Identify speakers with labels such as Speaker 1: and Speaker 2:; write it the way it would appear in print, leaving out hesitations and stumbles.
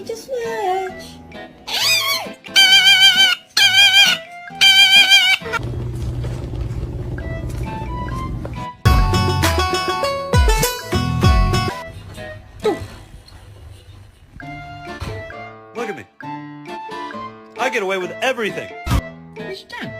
Speaker 1: me to switch.
Speaker 2: Look at me. I get away with everything.
Speaker 1: What's that?